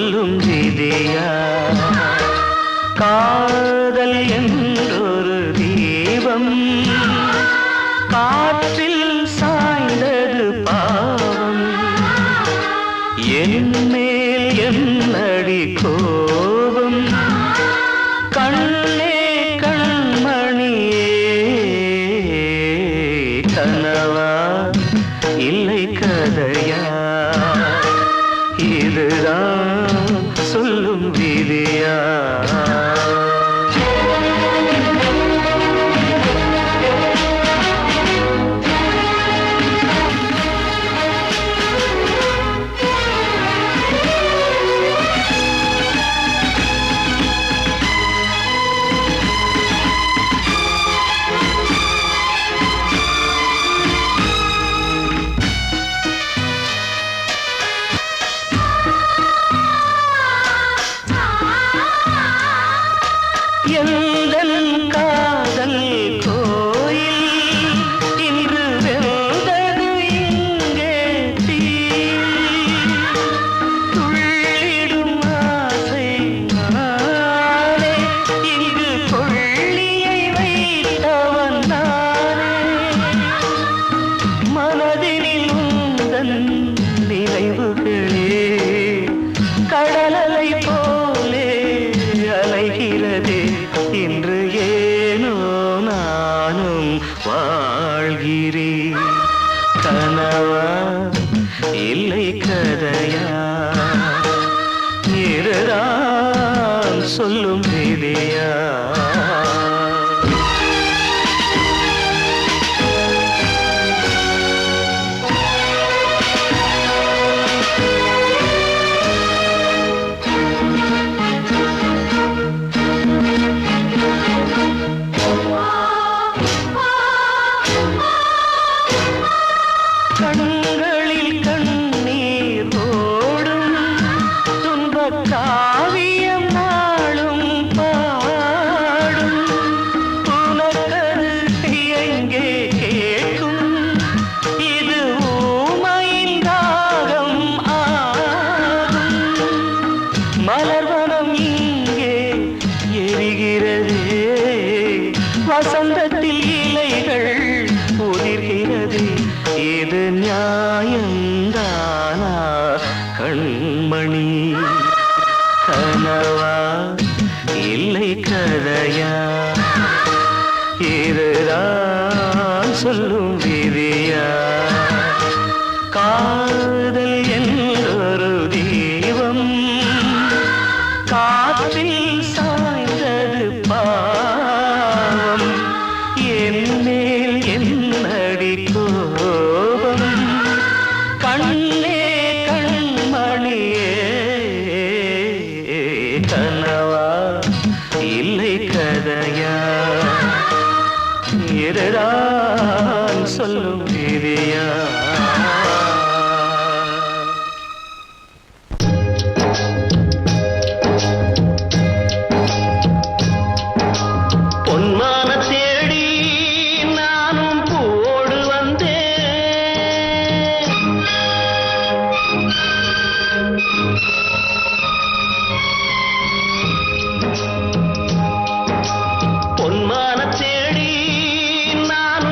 சொல்லும் விதியா காதல் என்றொரு தீபம் காற்றில் சாய்ந்தது பாவம் என் மேல் என்னடி கோபம் கண்ணே கண்மணியே கனவா இல்லை கதையா இதுதான் சொல்லும் விதியா எந்தன் காதல் கோயில் இன்று வெந்தது இங்கே தீ துள்ளிடும் ஆசை நானே இங்கு கொள்ளியை வைத்தவன் நானே மனதினில் உந்தன் நினைவுகளே கடலலை போலே அலைகிறதே இன்று ஏனோ நானும் வாழ்கிறேன் கனவா இல்லை கதையா இதுதான் சொல்லும் விதியா கண்களில் கண்ணீர் ஓடும் துன்பக் காவியம் நாளும் பாடும் உனக்கது எங்கே கேட்கும் இது ஊமையின் ராகம் ஆகும் மலர்வனம் இங்கே எரிகிறதே வசந்தத்தில் இலைகள் உதிர்கிறது இது நியாயந்தானா கண்மணி கனவா இல்லை கதையா இதுதான் சொல்லும் விதியா காதல் என்றொரு தீபம் காற்றில் சாய்ந்தது பாவம் என் மேல் என்னடி கோபம் கண்ணே கண்மணியே கனவா இல்லை கதையா இதுதான் சொல்லும் விதியா பொன்மான தேடி நானும் பூவோடு வந்தேன் பொன்மான தேடி நான்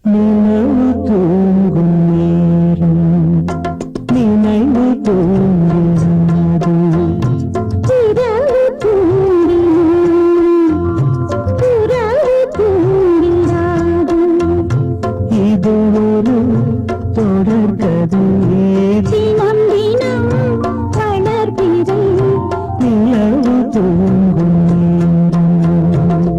நிலவு தூங்கும் நேரம் நினைவு தூங்காது. இரவு தூங்கினும் உறவு தூங்கிடாது. இது ஒரு தொடர்கதை. தினம் தினம் வளர்பிறை நிலவு தூங்கும் நேரம்.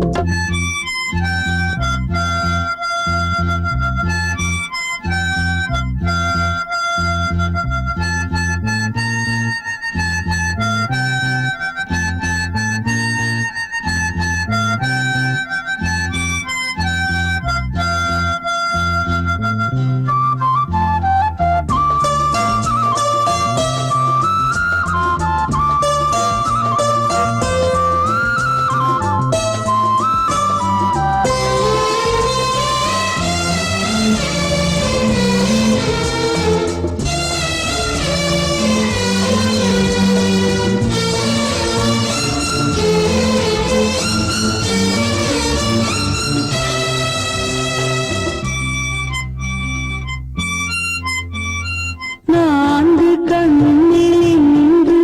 நான்கு கண்ணில் இன்று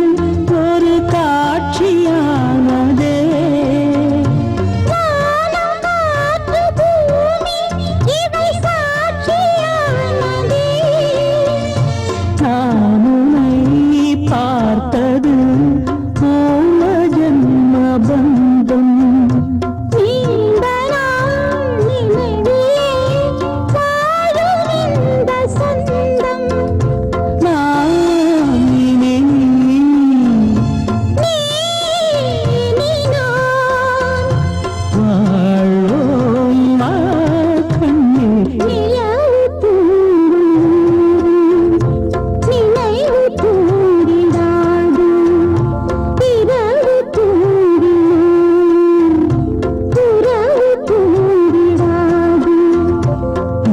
ஒரு காட்சியானதே. வானம் காற்று பூமி இவை சாட்சியானதே. நான் உன்னை பார்த்தது பூர்வ ஜன்ம பந்தம். நீண்ட நாள் நினைவிலே வாழும் இந்த சொந்தம். நான் இனி நீ நான் வாழ்வோம் மா கண்ணீர். நிலவு தூங்கும் நினைவு தூங்கிடாது. இரவு தூங்கினும் உறவு தூங்கிடாது.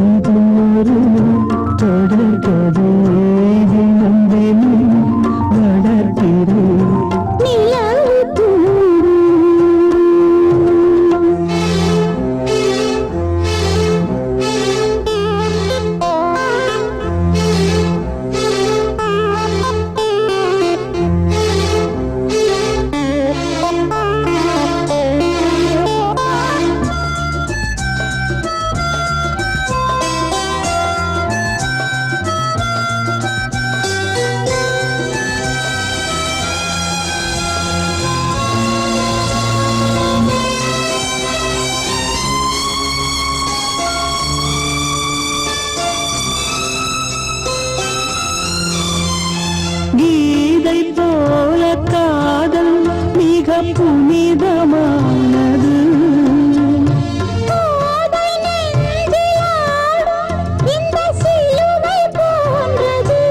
இது ஒரு தொடர்கதை. தினம் தினம் வளர்க்கிறேன். நிலவு தூங்கும். கீதை போல காதல் மிக புனிதமானது. காதை நெஞ்சில் ஆடும் இந்த சிலுவை போன்றது.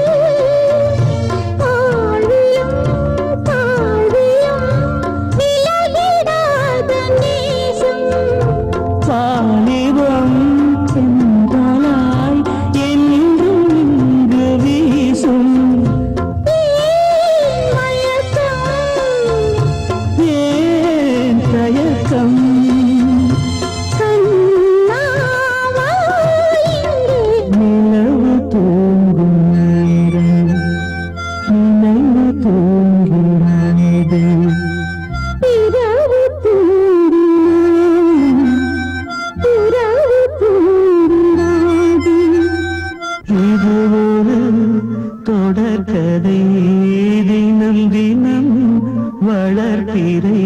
ஆழியும் தாழ்வியும் விலகிடாத நேசம். வாலிபம் சென்றாய் என்றும் இங்கு வீசும். ஏன் மயக்கம்? ஏன் தயக்கம்? கண்ணாவா இங்கே நிலவு தூங்கும் நேரம் நினைவு தூங்கிறானது. இரவு தூங்கினும் உறவு தூங்கிடாது. இது ஒரு தொடர்கதை. தினம் தினம் வளர்பிறை.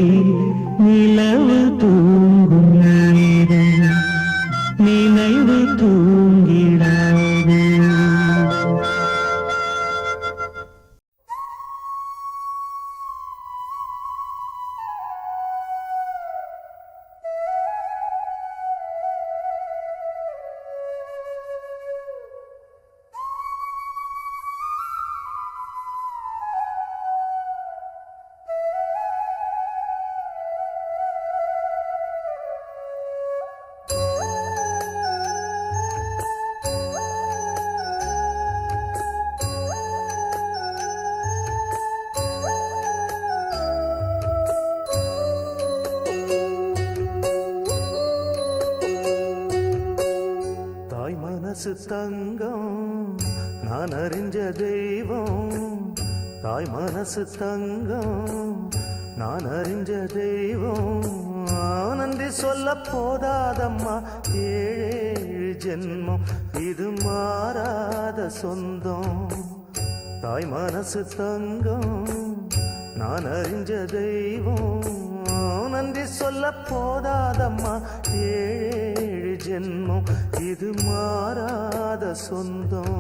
நிலவு தூங்கும் நேரம் நினைவு தூங்கிடாது. மனசு தங்கம் நான் அறிஞ்ச தெய்வம் தாய் மனசு தங்கம் நான் அறிஞ்ச தெய்வம் நன்றி சொல்ல போதாதம்மா ஏழு ஜென்மம் இது மாறாத சொந்தம் தாய் மனசு தங்கம் நான் அறிஞ்ச தெய்வம் நன்றி சொல்ல போதாதம்மா ஏழு ஜென்மம் இது மாறாத சொந்தம்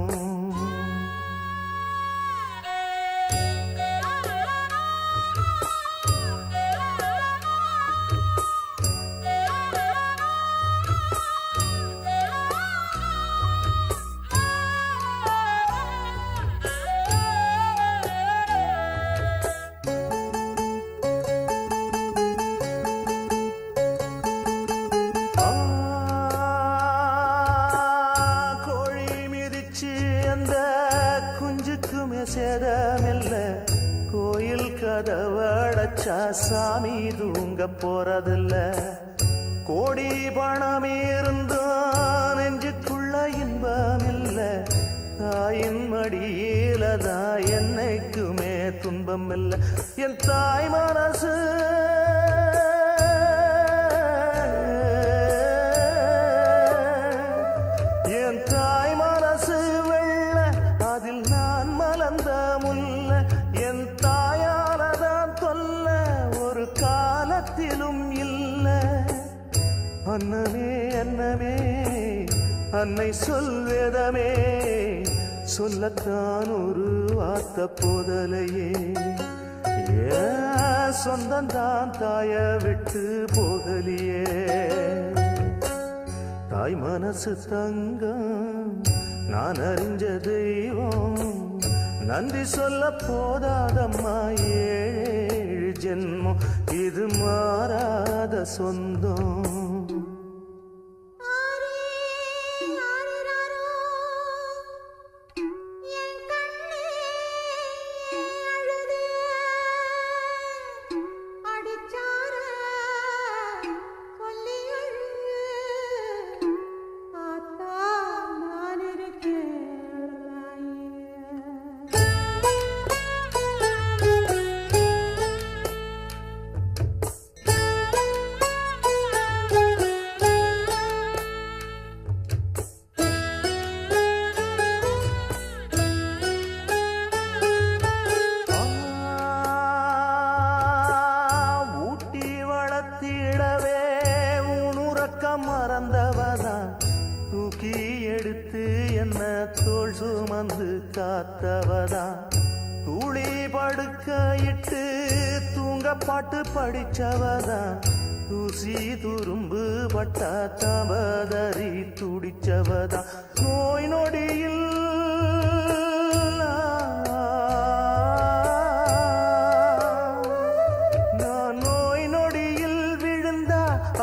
சேதமில்ல கோயில் கதவடைச்சா சாமி தூங்க போறதில்ல கோடி பணம் இருந்தும் நெஞ்சுக்குள்ள இன்பம் இல்ல தாயின் மடியில தான் என்னைக்குமே துன்பம் இல்ல என் தாய் மனசு என் தாய் மனசு வெள்ள அதில் நான் மலர்ந்த முல்ல என் தாயாலதான் தொல்ல ஒரு காலத்திலும் இல்ல அன்னமே அன்னமே அன்னை சொல்வேதமே சொல்லத்தான் ஒரு வார்த்தை போதலையே சொந்தந்தான் தாய விட்டு போகலியே தாய் மனசு தங்கம் நான் அறிஞ்ச தெய்வம் நன்றி சொல்ல போதாதம்மா ஏழு ஜென்மம் இது மாறாத சொந்தம் மறந்தவதா தூக்கி எடுத்து என்ன தோள் சுமந்து காத்தவதா தூளி படுக்க இட்டு தூங்க பாட்டு படிச்சவதா தூசி துரும்பு பட்டா தபதறி துடிச்சவதா நோய் நொடியில்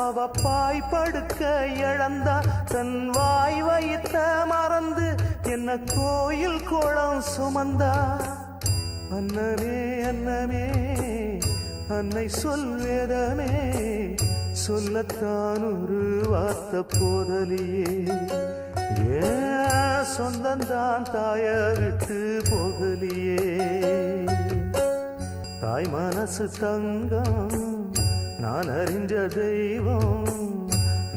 அவ பாய் படுக்க இழந்தா தன் வாய் வைத்த மறந்து என்ன கோயில் கோலம் சுமந்தா அன்னமே அன்னமே அன்னை சொல்வேதமே சொல்லத்தான் ஒரு வார்த்தை போதலியே சொந்தந்தான் தாய விட்டு போகலியே தாய் மனசு தங்கம் நான் அறிஞ்ச தெய்வம்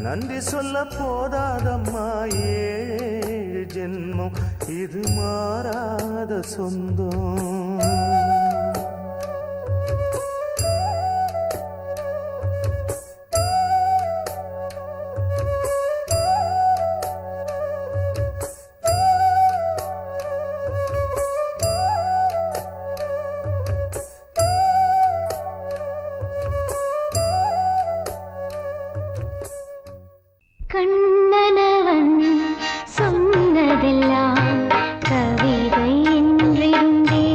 நன்றி சொல்ல போதாதம்மா ஏழு ஜென்மம் இது மாறாத சொந்தம் கண்ணனவன் சொன்னதெல்லாம் கவிதை என்றிருந்தே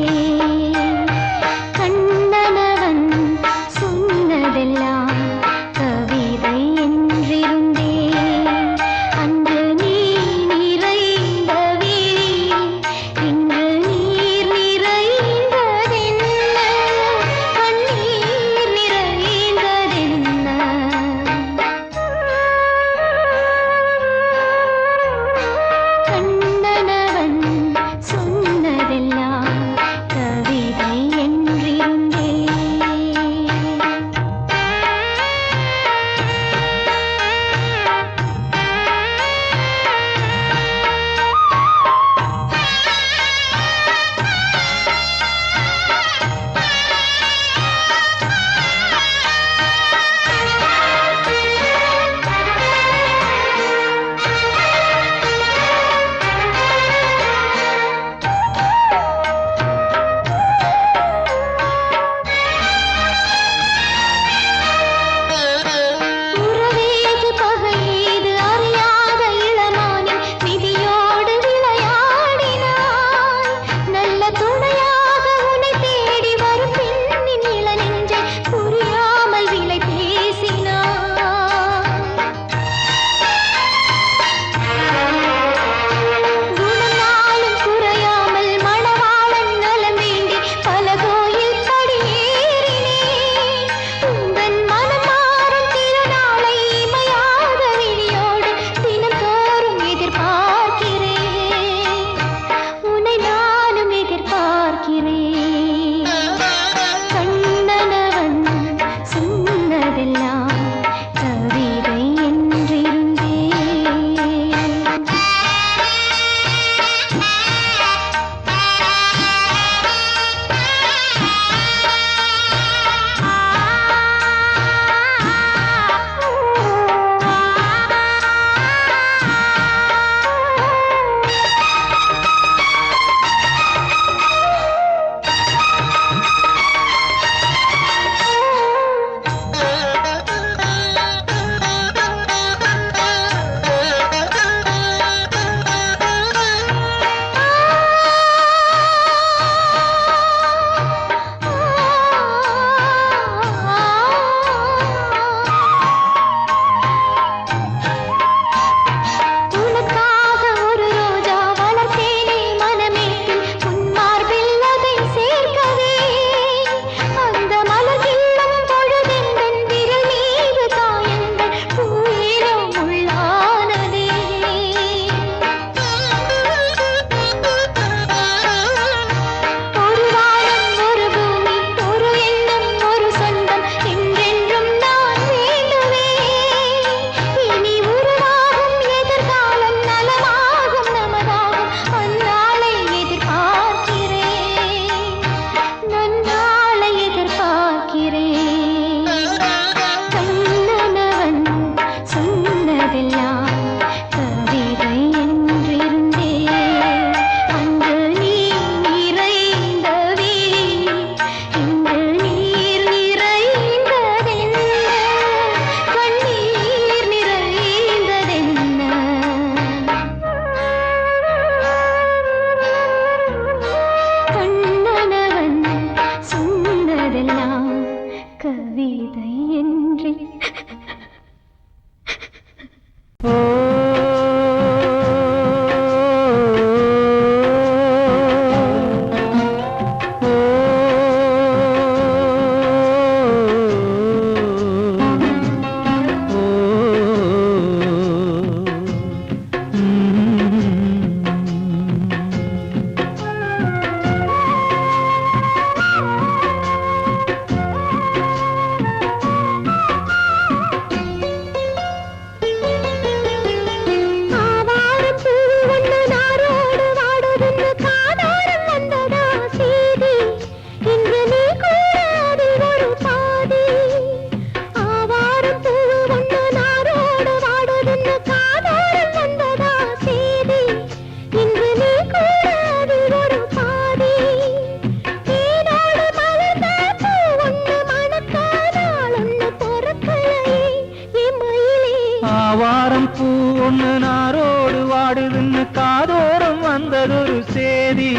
காதோரம் வந்ததொரு சேதி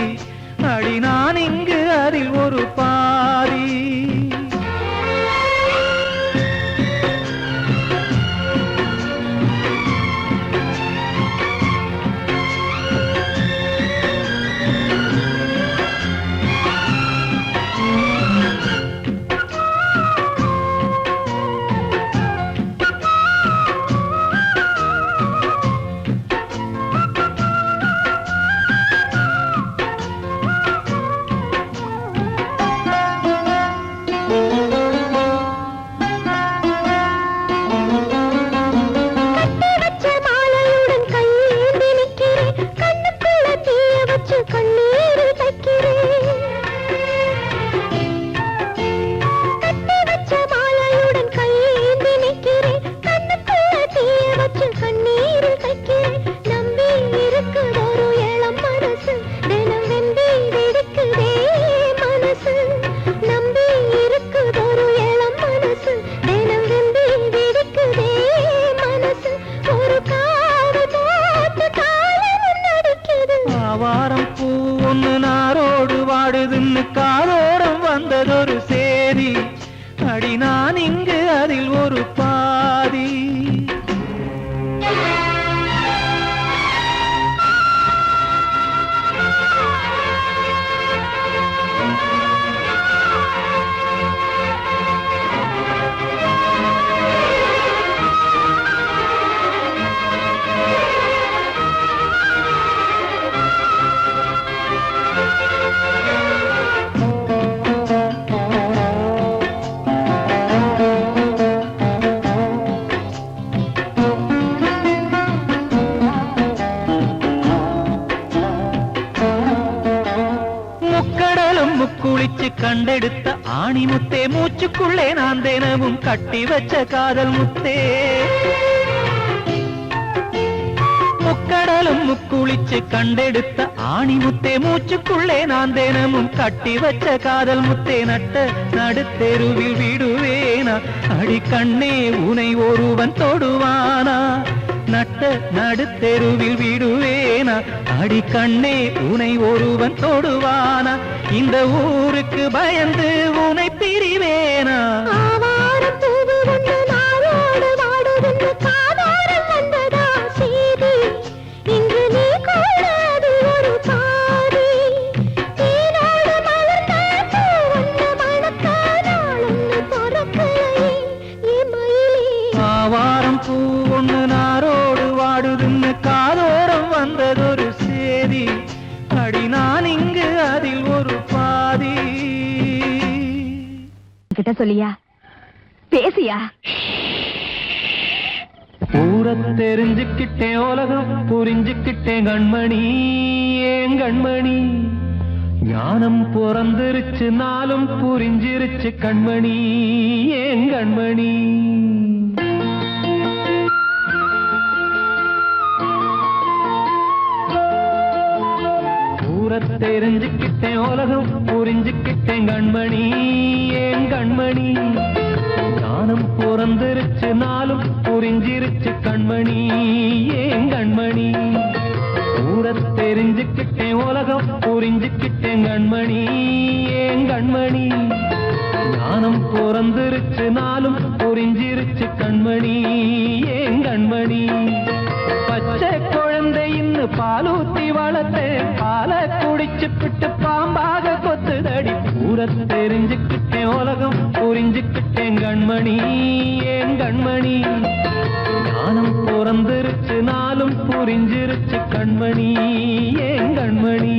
அடி நான் இங்கு அதில் ஒரு பாதி காதோரம் வந்ததொரு சேதி அடி நான் இங்கு அதில் ஒரு பாதி குளிச்சு கண்டெடுத்த ஆணி முத்தே மூச்சுக்குள்ளே நான் தினமும் கட்டி வச்ச காதல் முத்தே முக்கடலும் முக்குளிச்சு கண்டெடுத்த ஆணி முத்தே மூச்சுக்குள்ளே நான் தினமும் கட்டி வச்ச காதல் முத்தே நட்ட நடுத்தெருவில் விடுவேனா அடி கண்ணே உனை ஒருவன் தொடுவானா நட்ட நடுத்தெருவில் விடுவேனா அடி கண்ணே உனை ஒருவன் தொடுவானா இந்த ஊருக்கு பயந்து உனை பிரிவேனா ஆவாரம் பூ ஒண்ணு நாரோடு வாடுதுன்னு காதோரம் வந்ததொரு சேதி அடி நான் இங்கு அதில் ஒரு பாதி கிட்ட சொல்லியா பேசியா ஊரை தெரிஞ்சுக்கிட்டேன் உலகம் புரிஞ்சுக்கிட்டேன் கண்மணி ஏன் கண்மணி ஞானம் பிறந்திருச்சு நாளும் புரிஞ்சிருச்சு கண்மணி ஏன் கண்மணி தெரிஞ்சுக்கிட்டேன் உலகம் புரிஞ்சுக்கிட்டேன் கண்மணி ஏன் கண்மணி ஞானம் பிறந்திருச்சு நாளும் புரிஞ்சிருச்சு கண்மணி ஏன் கண்மணி ஊரை தெரிஞ்சுக்கிட்டேன் உலகம் புரிஞ்சுக்கிட்டேன் கண்மணி ஏன் கண்மணி ஞானம் பிறந்திருச்சு நாளும் புரிஞ்சிருச்சு கண்மணி ஏன் கண்மணி பச்சை குழந்தை இன்னும் பாலூத்தி வளர்த்தேன் பாலை குடிச்சு பிட்டு பாம்பாக கொத்துதடி ஊரை தெரிஞ்சுக்கிட்டேன் உலகம் புரிஞ்சுக்கிட்டேன் கண்மணி ஏன் கண்மணி ஞானம் பிறந்திருச்சு நாளும் புரிஞ்சிருச்சு கண்மணி ஏன் கண்மணி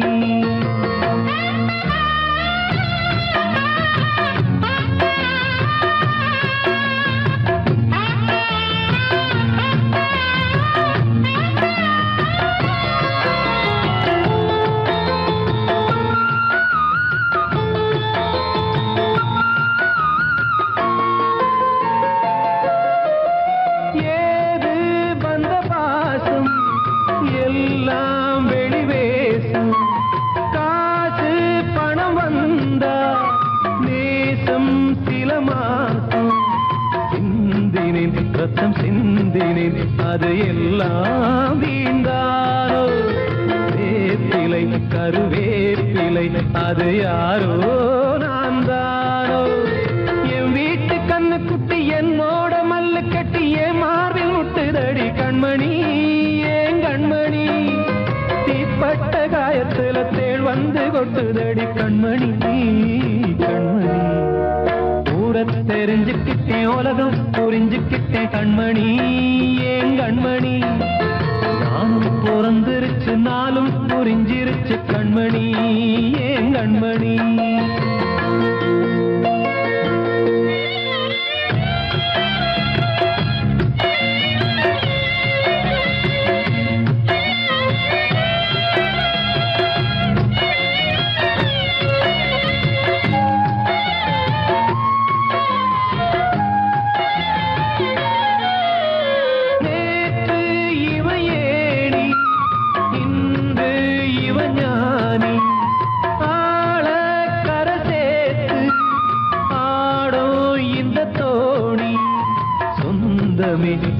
ரத்தம் சிந்தினேன் அது எல்லாம் வீண்டானோ கருவேப்பிலை அது யாரோ நான் தானோ என் வீட்டு கண்ணு குட்டி என்னோட மல்லு கட்டி என் மார்பில் முட்டுதடி கண்மணி ஏன் கண்மணி தீப்பட்ட காயத்துல தேள் வந்து கொட்டுதடி கண்மணி கண்மணி ஊர தெரிஞ்சுக்கிட்டேன் உலகம் புரிஞ்சுக்கிட்டேன் கண்மணி ஏன் கண்மணி நானும் பிறந்திருச்சு நாளும் புரிஞ்சிருச்சு கண்மணி ஏன் கண்மணி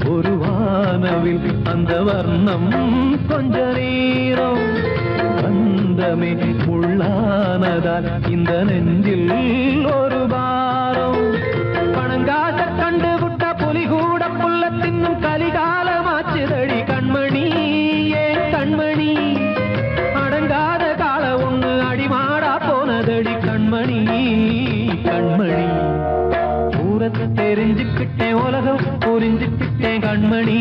ஒரு வானவில் அந்த வர்ணம் கொஞ்ச நேரம் வந்தமே உள்ளானதால் இந்த நெஞ்சில் ஒரு பாரம் பணங்காச கண்டு விட்ட புலி கூட புல்ல தின்னும் கலிகாலமாச்சுதடி கண்மணி ஏன் கண்மணி அடங்காத கால ஒண்ணு அடிமாடா போனதடி கண்மணி கண்மணி தெரிஞ்சுக்கிட்டேன் உலகம் புரிஞ்சுக்கிட்டேன் கண்மணி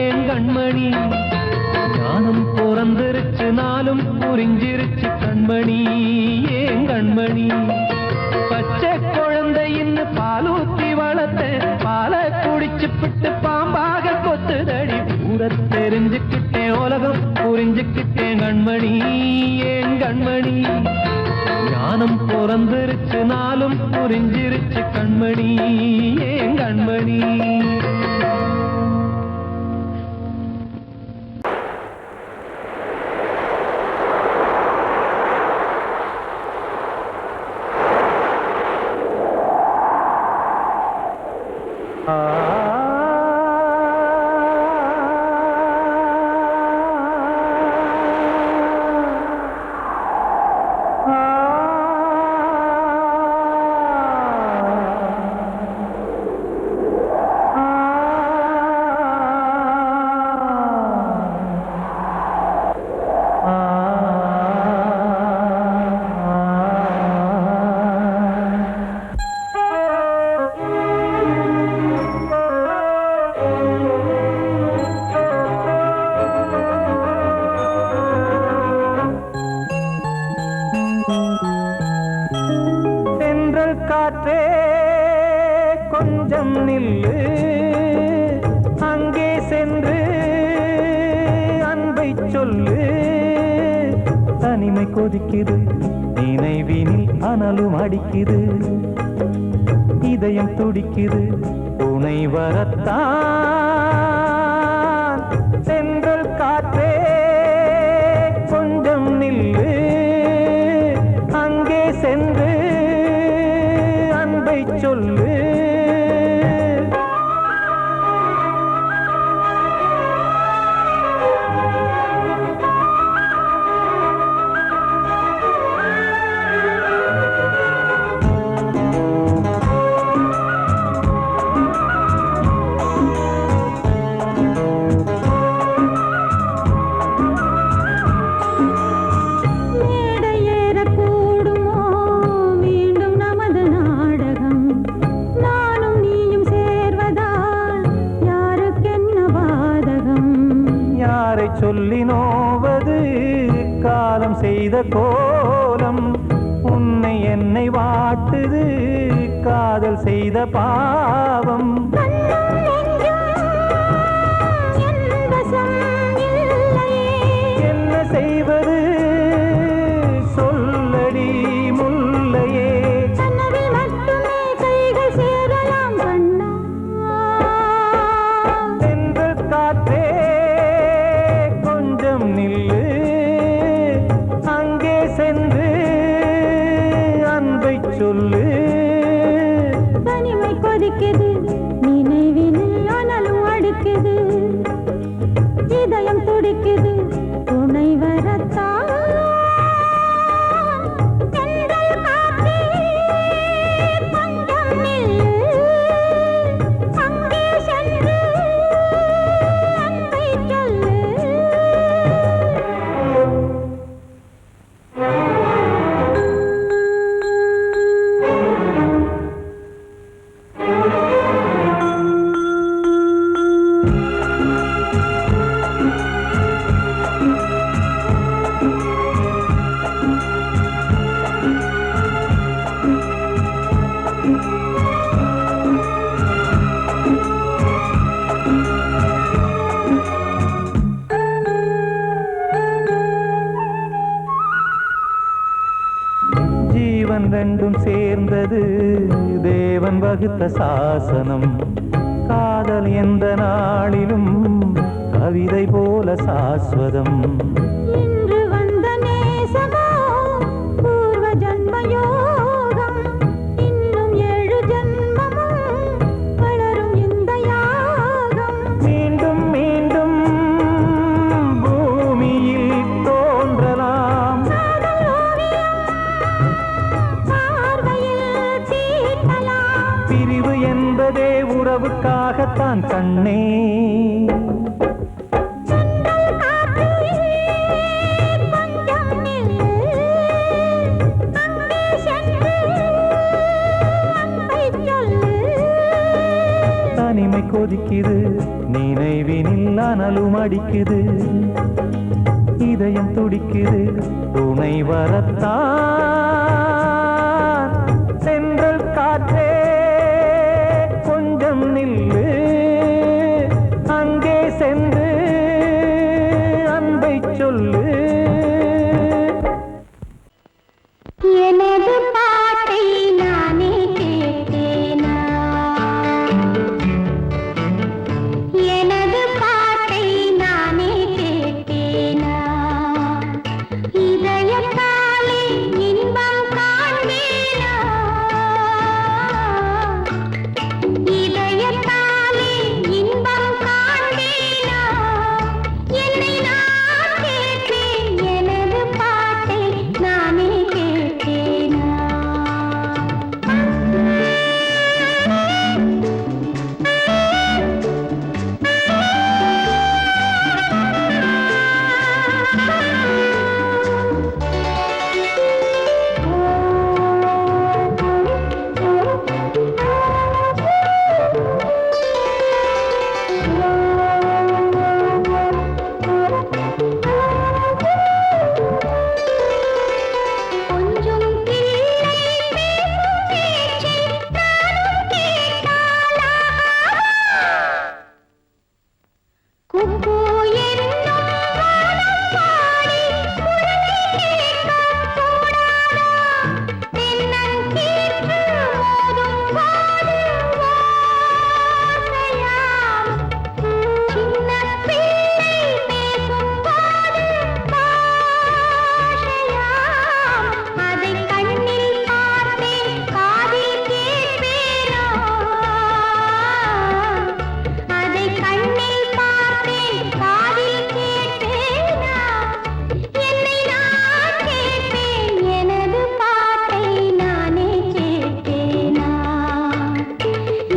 ஏன் கண்மணி ஞானம் பிறந்திருச்சு நாளும் புரிஞ்சிருச்சு கண்மணி ஏன் கண்மணி பச்சை குழந்தை இன்னும் பாலூத்தி வளர்த்த பாலை குடிச்சு பிட்டு பாம்பாக கொத்துதடி பூர தெரிஞ்சுக்கிட்டேன் உலகம் புரிஞ்சுக்கிட்டேன் கண்மணி ஏன் கண்மணி ஞானம் பிறந்திருச்சு நாளும் புரிஞ்சிருச்சு கண்மணி ஏன் கண்மணி காற்றே கொஞ்சம் நில்லு அங்கே சென்று அன்பை சொல்லு தனிமை கொதிக்குது நினைவினில் அனலும் அடிக்குது இதயம் துடிக்குது துணை வரத்தான் சென்றல் காற்றே கொஞ்சம் நில்லு அங்கே சென்று சொல்லு சொல்லி நோவது காலம் செய்த கோலம் உன்னை என்னை வாட்டுது காதல் செய்த பாவம் என்ன செய்வது சொல்லடி முல்லையே சென்று காற்றே நில்லு அங்கே சென்று அன்பை சொல்லு தனிமை கொதிக்குது நினைவினில் அனலும் அடிக்குது இதயம் துடிக்குது துணை வரத்தான் ரெண்டும் சேர்ந்தது தேவன் வகுத்த சாசனம். காதல் எந்த நாளிலும் கவிதை போல சாஸ்வதம். இன்று வந்த நேசமோ பூர்வ ஜன்ம யோகம். இன்னும் 7 ஜன்மமும் வளரும் இந்த யாகம். மீண்டும் மீண்டும் பூமியில் தோன்றலாம். காதல் ஓவியம் பார்வையில் தீட்டலாம். பிரிவு என்பதே உறவுக்காகத்தான் கண்ணே. தனிமை கொதிக்குது நினைவினில் அனலும் அடிக்குது. இதயம் துடிக்குது துணை வரத்தான். சென்றல் காற்றே கொஞ்சம் நில்லு. அங்கே சென்று அன்பை சொல்லு. எனது பாட்டை நானே கேட்டேனா? எனது பாட்டை நானே கேட்டேனா? இதயத்தாலே இன்பம் காண்பேனா? இதயத்தாலே இன்பம் காண்பேனா? என்னை நான் கேட்டேன், எனது பாட்டை நானே கேட்டேனா? கொஞ்சம் கிள்ளை பேசும் பேச்சை நானும் கேட்டாளா? குக்கூ என்னும் வானம் பாடி குரலை கேட்கக் கூடாதா? தென்னங்கீற்று மோதும் போது ஓசையாம். சின்னப் பிள்ளை பேசும் போது பாஷையாம். அதை கண்ணில் பார்த்தேன், காதில் கேட்பேனா? அதை கண்ணில் பார்த்தேன், காதில் கேட்பேனா? என்னை நான் கேட்பேன், எனது பாட்டை நானே கேட்பேனா?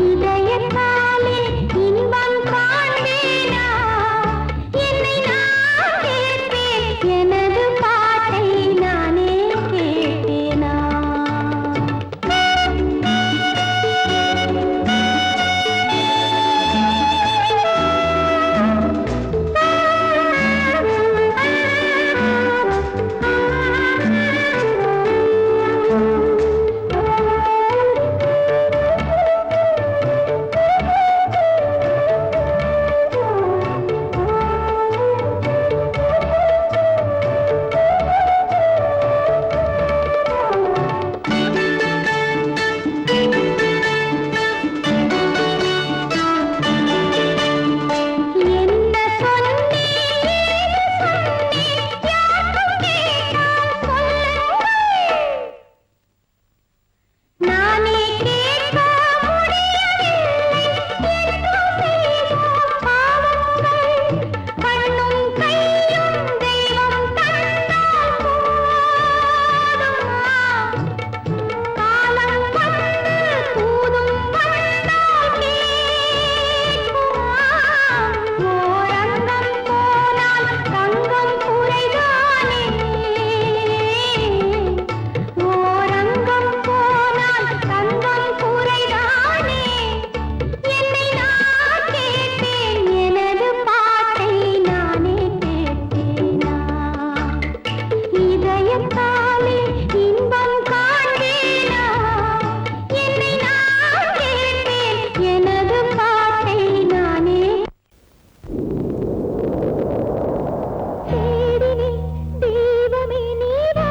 இதயத்தாலே இன்பம் காண்பேனா? என்னை நான் கேட்பேன், எனது பாட்டை நானே கேட்பேனா? என்ன சொன்னேன், ஏது சொன்னேன், யாரும் கேட்டால் சொல்லுங்கள். நானே கேட்க முடியவில்லை என்றும் செய்வோம் பாவங்கள். கண்ணும் கையும் தெய்வம் தந்தால் போதுமா? காலம் வந்து தூதும் வந்தால் கேட்குமா? ஓரங்கம் போனால் தங்கம் குறைதானே? ஓரங்கம் போனால் தங்கம் குறைதானே? என்னை நான் கேட்பேன், எனது பாட்டை நானே கேட்பேனா? இதயத்தாலே இன்பம் காண்பேனா? என்னை நான் கேட்பேன், எனது பாட்டை நானே தேடினேன். தெய்வமே நீவா,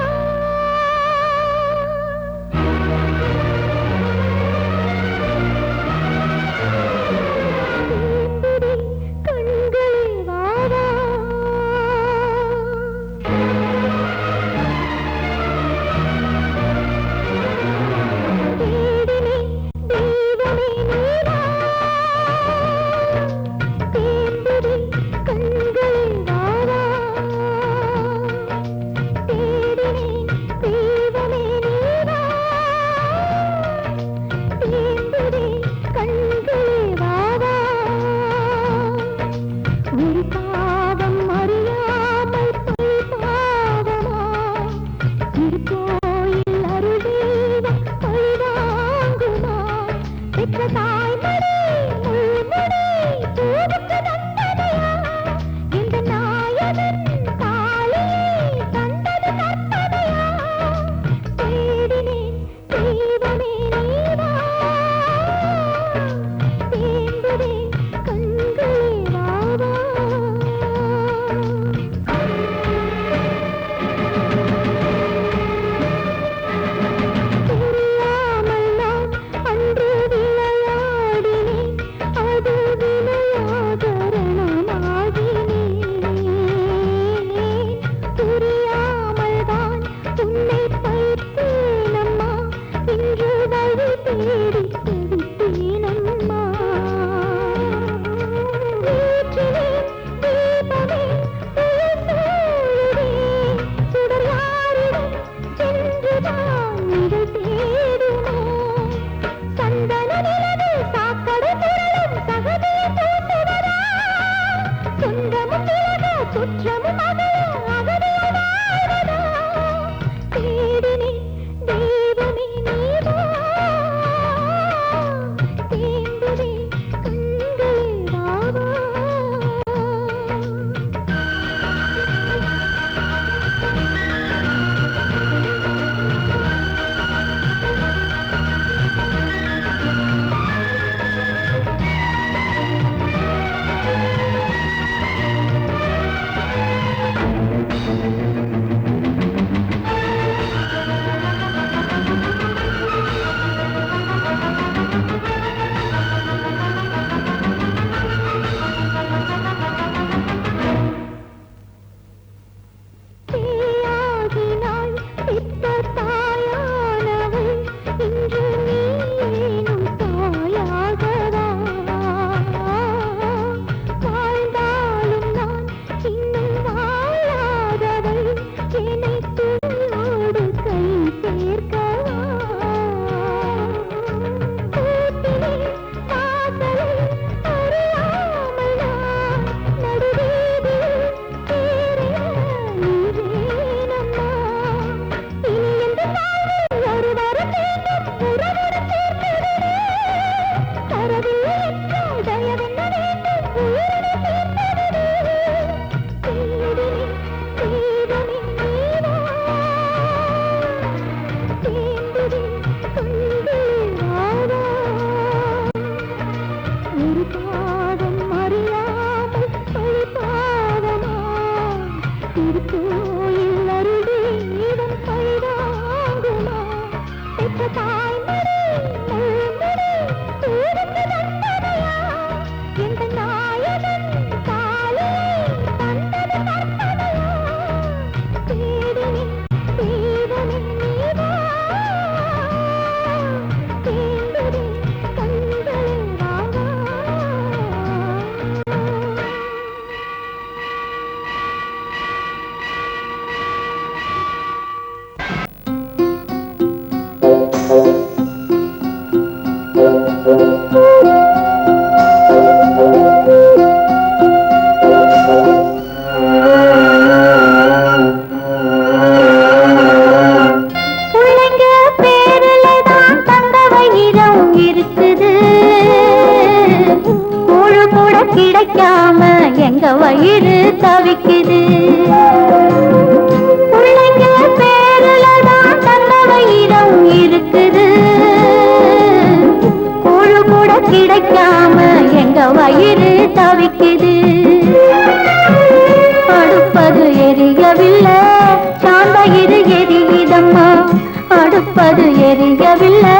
அடுப்பது எரியவில்லை,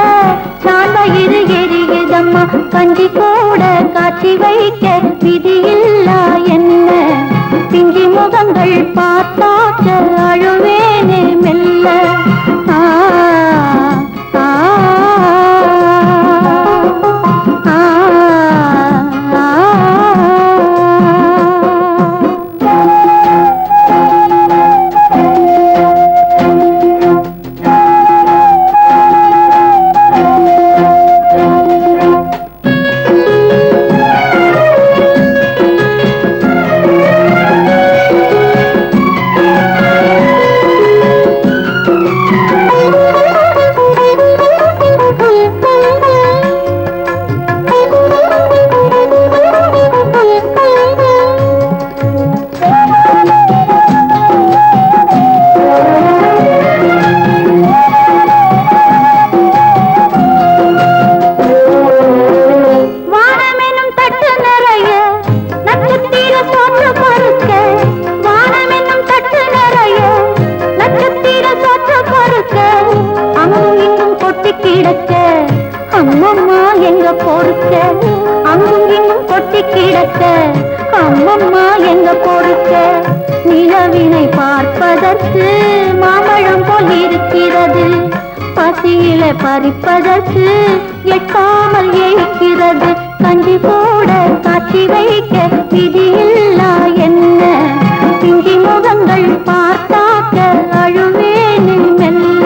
நான் வயிறு எரியுதம்மா. கஞ்சி கூட காட்சி வைக்க விதியில்லா என்ன, பிஞ்சி முகங்கள் பார்த்தாக்க அழுவேனே மெல்ல. ஆ ஆ ஆ அம்மம்மா எங்க பொறுக்க, அங்கும் இங்கும் கொட்டி கிடக்க, அம்மம்மா எங்க பொறுக்க. நிலவினை பார்ப்பதற்கு மாம்பழம் போல் இருக்கிறது, பசியில பறிப்பதற்கு எட்டாமல் ஏய்க்கிறது. கஞ்சி போட காட்சி வைக்க விதியில்லா என்ன, பிஞ்சி முகங்கள் பார்த்தாக்க அழுவேனே மெல்ல.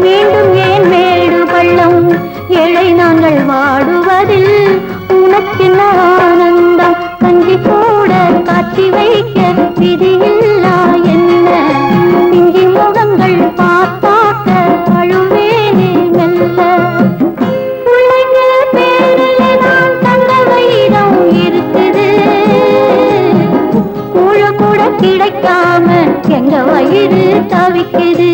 மீண்டும் ஏன் மேடு பள்ளம், ஏழை நாங்கள் வாடுவதில் உனக்கு ஆனந்தம். கஞ்சி கூட காட்சி வைக்க விதியில்லா என்ன, பிஞ்சி முகங்கள் பார்த்தாக்க அழுவேனே மெல்ல. பிள்ளைங்க பேரில் நான் தந்த வைரம் இருக்குது, கூழ கூட கிடைக்காம எங்க வயிறு தவிக்குது.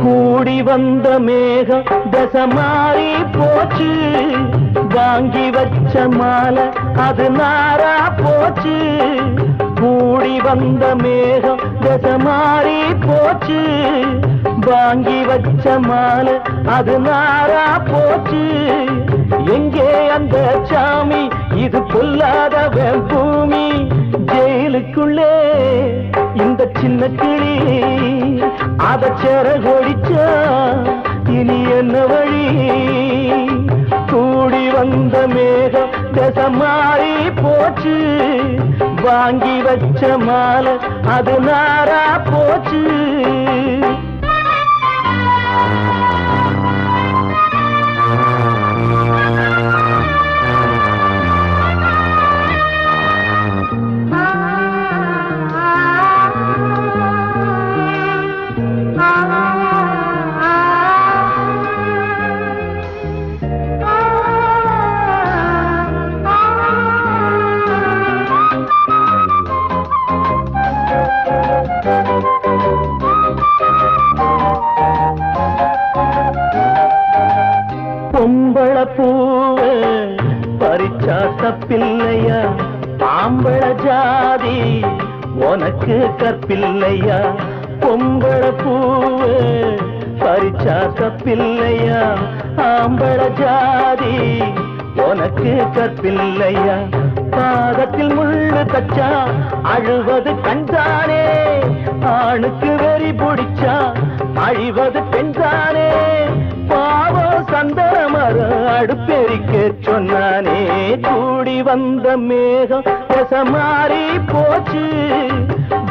கூடி வந்த மேகம் தசை மாறி போச்சு, வாங்கி வச்ச மாலை அது நாரா போச்சு. கூடி வந்த மேகம் தசை மாறி போச்சு, வாங்கி வச்ச மாலை அது நாரா போச்சு. எங்கே அந்த சாமி, இது பொல்லாதவன் பூமி. ஜெயிலுக்குள்ளே இந்த சின்ன கிளி அத செரகொடிச்சா இனி என்ன வழி. கூடி வந்த மேகம் தசை மாறி போச்சு, வாங்கி வச்ச மாலை அது நாரா போச்சு. பொம்பள பூவ பறிச்சா தப்பில்லையா, ஆம்பள ஜாதி உனக்கு கற்பில்லையா. பொம்பள பூவ பறிச்சா தப்பில்லையா ஆம்பள ஜாதி உனக்கு கற்பில்லையா பாதத்தில் முள்ளு தச்சா அழுவது கண்தானே ஆணுக்கு வெறி பிடிச்சா அழிவது பெண்தானே பாவம் சந்தமர அடுப்பெரிக்க சொன்னானே கூடி வந்த மேகம் மாறி போச்சு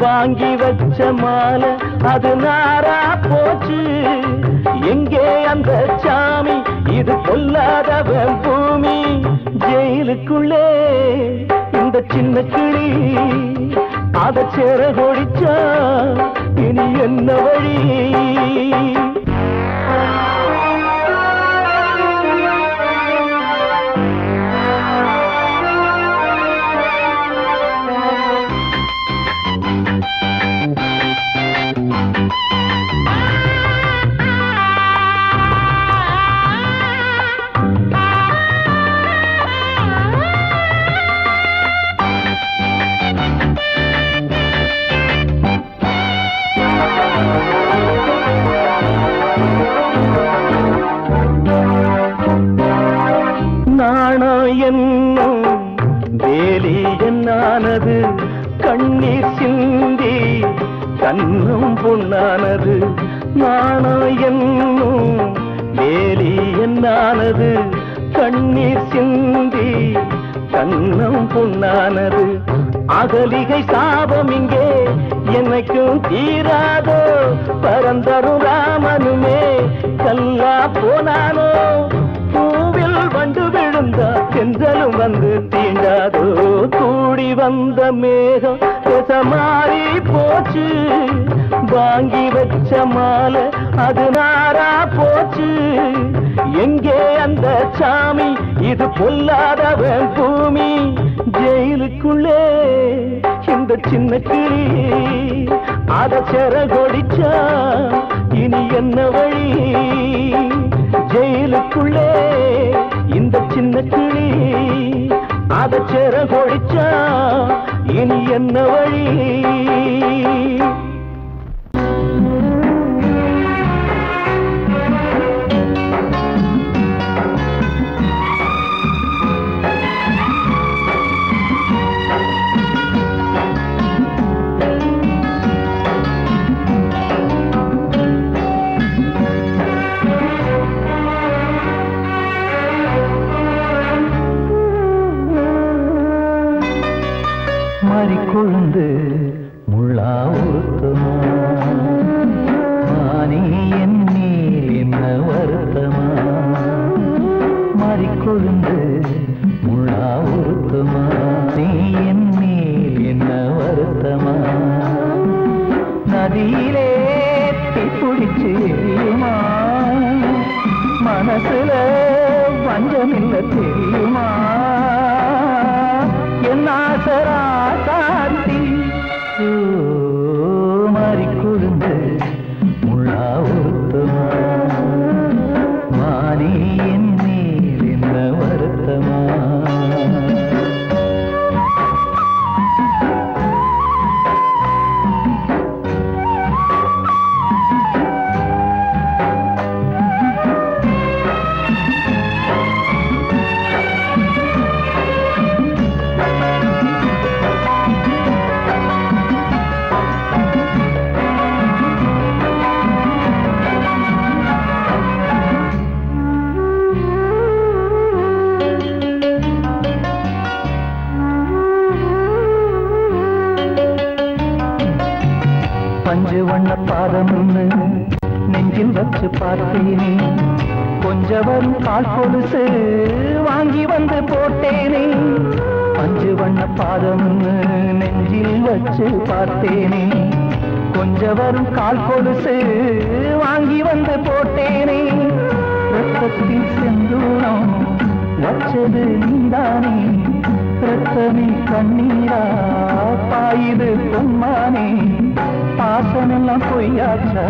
வாங்கி வச்ச மாலை அது நாரா போச்சு எங்கே அந்த சாமி இது கொல்லாதவன் பூமி ஜெயிலுக்குள்ளே இந்த சின்ன கிளி அத சேர கொடிச்சா இனி என்ன வழி என்னும் வேலி என்னானது கண்ணீர் சிந்தி கண்ணும் பொன்னானது நாணம் என்னும் வேலி என்னானது கண்ணீர் சிந்தி கண்ணும் பொன்னானது அகலிகை சாபம் இங்கே என்னைக்கும் தீராதோ பரந்தரும் ராமனுமே கல்லா போனானோ பூவில் வண்டு விழுந்தா சென்றலும் வந்து தீண்டாதோ கூடி வந்த மேகம் மாறி போச்சு வாங்கி வச்ச மாலை அது நாரா போச்சு எங்கே அந்த சாமி இது பொல்லாதவன் பூமி ஜெயிலுக்குள்ளே இந்த சின்ன கிளி அத செர கொடிச்சா இனி என்ன வழி ஜெயிலுக்குள்ளே இந்த சின்ன கிளி அத செர கொடிச்சா இனி என்ன வழி கொழுந்து முள்ளா உருத்தமா மானே என் மேல் என்ன வருத்தமா மாறிக்கொழுந்து முள்ளா உருத்தமா நீ என் மேல் என்ன வருத்தமா நதியிலே தீப்பிடிச்சு எரியுமா மனசுல வஞ்சமில்ல தெரியுமா என் ஆசரா சாந்தி மாறிக்கொழுந்து முள்ளா உருத்தமா மானே என் மேல் என்ன வருத்தமா பஞ்சு வண்ண பாதம் நெஞ்சில் வச்சு பார்த்தேனே கொஞ்சம் வரும் கால் கொலுசு வாங்கி வந்து போட்டேனே பஞ்சு வண்ண பாதம் நெஞ்சில் வச்சு பார்த்தேனே கொஞ்சம் வரும் கால் கொலுசு வாங்கி வந்து போட்டேனே ரத்தத்தில் செந்தூரம் வச்சது நீதானே ரத்தமே கண்ணீரா பாயுது பொன்மானே பாசமெல்லாம் பொய்யாச்சா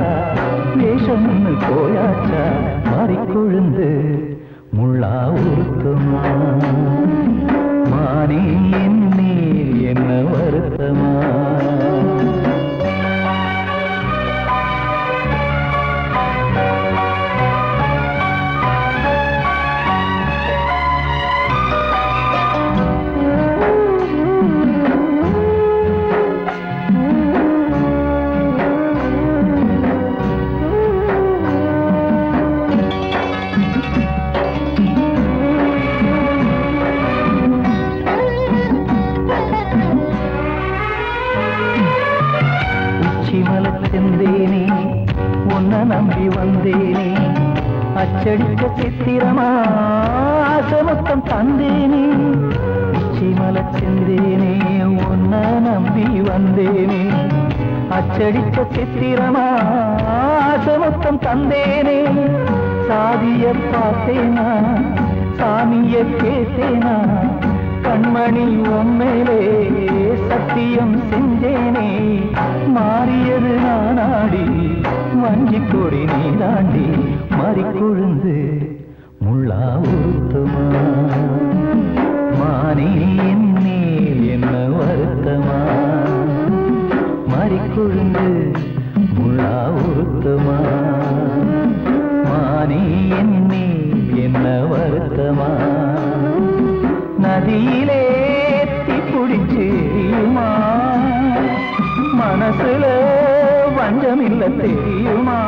வேஷம்னு போயாச்சா மாறிக்கொழுந்து முள்ளா உருத்தமா மானே என் மேல் என்ன வருத்தமா உச்சிமலச் செந்தேனே உன்னை நம்பி வந்தேனே அச்சடிக்க சித்திரமா ஆசை மொத்தம் தந்தேனே உச்சிமலச் செந்தேனே உன்னை நம்பி வந்தேனே அச்சடிக்க சித்திரமா ஆசை மொத்தம் தந்தேனே சாதிய பார்த்தேனா சாமிய கேட்டேனா கண்மணி உம்மேலே சத்தியம் செஞ்சேனே மாறியது நானாடி வஞ்சி கொடி நீ தாண்டி மறிக்கொழுந்து முள்ளா உருத்தமா மானே என் மேல் என்ன வருத்தமா மறிக்கொழுந்து முள்ளா உருத்தமா மானே என் மேல் என்ன வருத்தமா நதியிலே தீப்பிடிச்சேயுமா மனசுல வஞ்சமில்ல தெரியுமா